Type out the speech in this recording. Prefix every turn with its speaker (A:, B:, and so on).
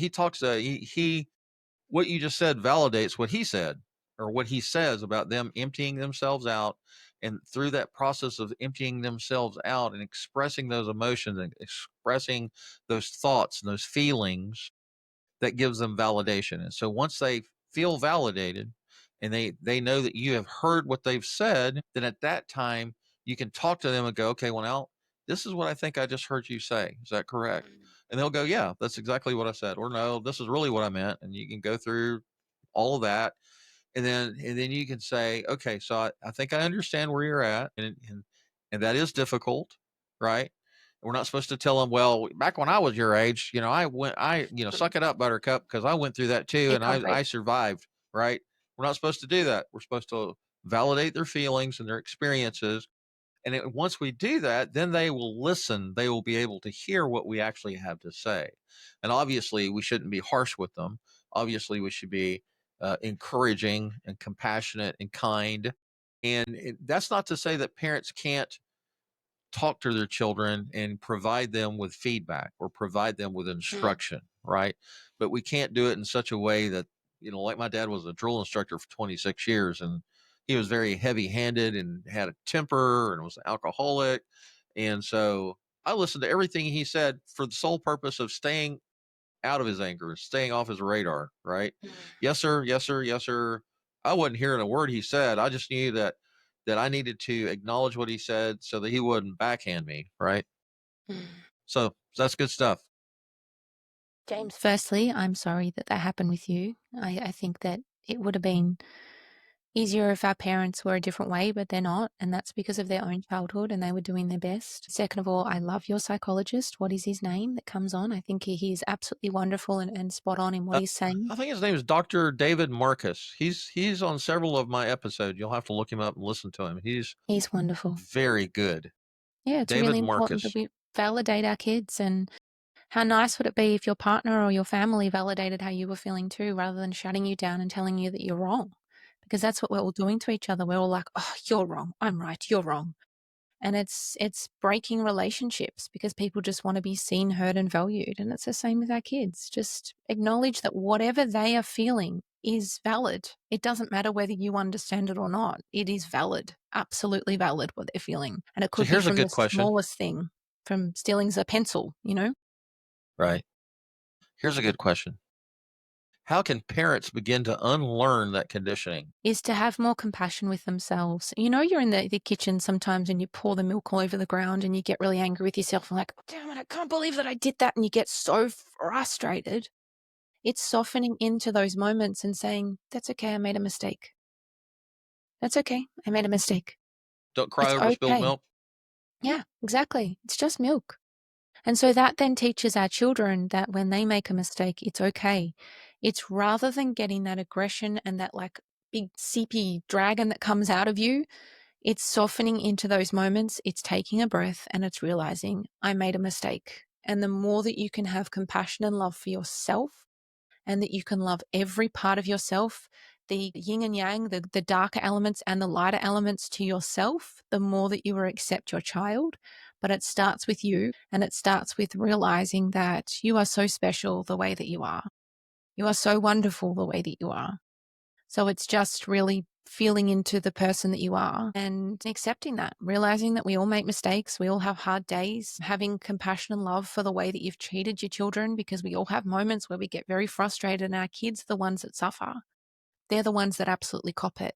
A: he talks, what you just said validates what he said, or what he says about them emptying themselves out. And through that process of emptying themselves out and expressing those emotions and expressing those thoughts and those feelings, that gives them validation. And so once they feel validated and they know that you have heard what they've said, then at that time you can talk to them and go, okay, well, now this is what I think I just heard you say. Is that correct? And they'll go, yeah, that's exactly what I said. Or no, this is really what I meant. And you can go through all of that. And then you can say, okay, so I think I understand where you're at. And that is difficult, right? We're not supposed to tell them, well, back when I was your age, suck it up, buttercup, because I went through that too.
B: Keep
A: And
B: comfy.
A: I survived, right? We're not supposed to do that. We're supposed to validate their feelings and their experiences. And once we do that, then they will listen. They will be able to hear what we actually have to say. And obviously, we shouldn't be harsh with them. Obviously, we should be encouraging and compassionate and kind. And that's not to say that parents can't talk to their children and provide them with feedback or provide them with
B: Mm.
A: instruction, right? But we can't do it in such a way that, like my dad was a drill instructor for 26 years, and he was very heavy handed and had a temper and was an alcoholic. And so I listened to everything he said for the sole purpose of staying out of his anger, staying off his radar, right?
B: Mm.
A: Yes, sir. Yes, sir. Yes, sir. I wasn't hearing a word he said. I just knew that I needed to acknowledge what he said so that he wouldn't backhand me, right?
B: Mm.
A: So that's good stuff.
B: James.
C: Firstly, I'm sorry that that happened with you. I think that it would have been easier if our parents were a different way, but they're not. And that's because of their own childhood and they were doing their best. Second of all, I love your psychologist. What is his name that comes on? I think he is absolutely wonderful and spot on in what he's saying.
A: I think his name is Dr. David Marcus. He's on several of my episodes. You'll have to look him up and listen to him. He's
C: He's wonderful.
A: very good.
C: Yeah, it's
A: David
C: really important
A: Marcus.
C: that we validate our kids. And how nice would it be if your partner or your family validated how you were feeling too, rather than shutting you down and telling you that you're wrong? Because that's what we're all doing to each other. We're all like, oh, you're wrong. I'm right. You're wrong. And it's breaking relationships because people just want to be seen, heard, and valued. And it's the same with our kids. Just acknowledge that whatever they are feeling is valid. It doesn't matter whether you understand it or not. It is valid, absolutely valid what they're feeling. And it
A: So
C: could be
A: here's a
C: from the
A: good question.
C: smallest thing, from stealing a pencil,
A: Right. Here's a good question. How can parents begin to unlearn that conditioning?
C: is to have more compassion with themselves. You're in the kitchen sometimes and you pour the milk all over the ground and you get really angry with yourself and like, damn it, I can't believe that I did that. And you get so frustrated. It's softening into those moments and saying, that's okay, I made a mistake. That's okay, I made a mistake.
A: Don't cry
C: It's
A: over spilled
C: okay.
A: milk.
C: Yeah, exactly. It's just milk. And so that then teaches our children that when they make a mistake, it's okay. It's rather than getting that aggression and that like big seepy dragon that comes out of you, it's softening into those moments. It's taking a breath and it's realizing I made a mistake. And the more that you can have compassion and love for yourself, and that you can love every part of yourself, the yin and yang, the darker elements and the lighter elements to yourself, the more that you will accept your child. But it starts with you, and it starts with realizing that you are so special the way that you are. You are so wonderful the way that you are. So it's just really feeling into the person that you are and accepting that, realizing that we all make mistakes. We all have hard days, having compassion and love for the way that you've treated your children, because we all have moments where we get very frustrated and our kids are the ones that suffer. They're the ones that absolutely cop it.